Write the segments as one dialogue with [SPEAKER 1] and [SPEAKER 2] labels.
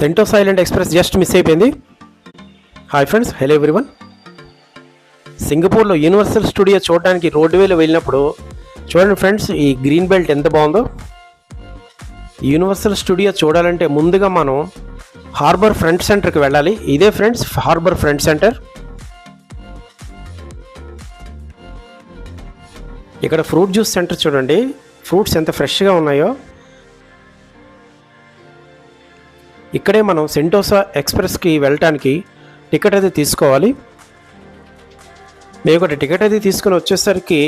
[SPEAKER 1] Sentosa island express just miss అయిపోయింది. Hi friends, hello everyone. సింగపూర్లో Universal Studio చూడడానికి రోడ్వేలో వెళ్ళినప్పుడు చూడండి ఫ్రెండ్స్, ఈ గ్రీన్ బెల్ట్ ఎంత బాగుందో. యూనివర్సల్ స్టూడియో చూడాలంటే ముందుగా మనం హార్బర్ ఫ్రంట్ సెంటర్కి వెళ్ళాలి. ఇదే ఫ్రెండ్స్ హార్బర్ ఫ్రంట్ సెంటర్. ఇక్కడ ఫ్రూట్ జ్యూస్ సెంటర్ చూడండి, ఫ్రూట్స్ ఎంత ఫ్రెష్గా ఉన్నాయో. ఇక్కడే మనం సెంటోసా ఎక్స్ప్రెస్కి వెళ్ళటానికి టికెట్ అది తీసుకోవాలి. మేము ఒకటి టికెట్ అది తీసుకుని వచ్చేసరికి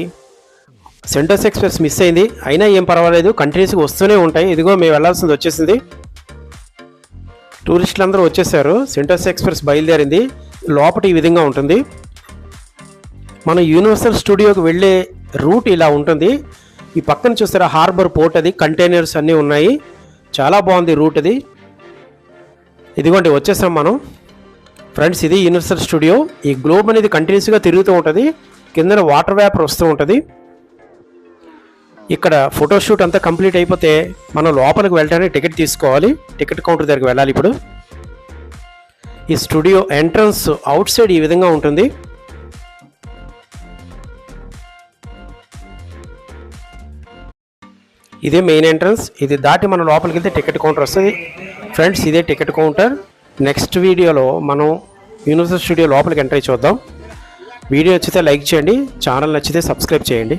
[SPEAKER 1] సెంటోసా ఎక్స్ప్రెస్ మిస్ అయింది. అయినా ఏం పర్వాలేదు, కంటిన్యూస్గా వస్తూనే ఉంటాయి. ఇదిగో మేము వెళ్ళాల్సింది వచ్చేసింది. టూరిస్టులు అందరూ వచ్చేసారు. సెంటోసా ఎక్స్ప్రెస్ బయలుదేరింది. లోపల ఈ విధంగా ఉంటుంది. మన యూనివర్సల్ స్టూడియోకి వెళ్ళే రూట్ ఇలా ఉంటుంది. ఈ పక్కన చూస్తారా హార్బర్ పోర్ట్, అది కంటైనర్స్ అన్నీ ఉన్నాయి. చాలా బాగుంది రూట్ అది. ఇదిగోండి వచ్చేసాం మనం ఫ్రెండ్స్. ఇది యూనివర్సల్ స్టూడియో. ఈ గ్లోబ్ అనేది కంటిన్యూస్గా తిరుగుతూ ఉంటుంది. కిందన వాటర్ వ్యాపర్ వస్తూ ఉంటుంది. ఇక్కడ ఫోటోషూట్ అంతా కంప్లీట్ అయిపోతే మనం లోపలికి వెళ్ళడానికి టికెట్ తీసుకోవాలి. టికెట్ కౌంటర్ దగ్గరికి వెళ్ళాలి. ఇప్పుడు ఈ స్టూడియో ఎంట్రన్స్ అవుట్ సైడ్ ఈ విధంగా ఉంటుంది. ఇదే మెయిన్ ఎంట్రన్స్. ఇది దాటి మనం లోపలికి వెళ్తే టికెట్ కౌంటర్ వస్తుంది ఫ్రెండ్స్. ఇదే టికెట్ కౌంటర్. నెక్స్ట్ వీడియోలో మనం యూనివర్సల్ స్టూడియో లోపలికి ఎంటర్ అయ్యి చూద్దాం. వీడియో నచ్చితే లైక్ చేయండి, ఛానల్ నచ్చితే సబ్స్క్రైబ్ చేయండి.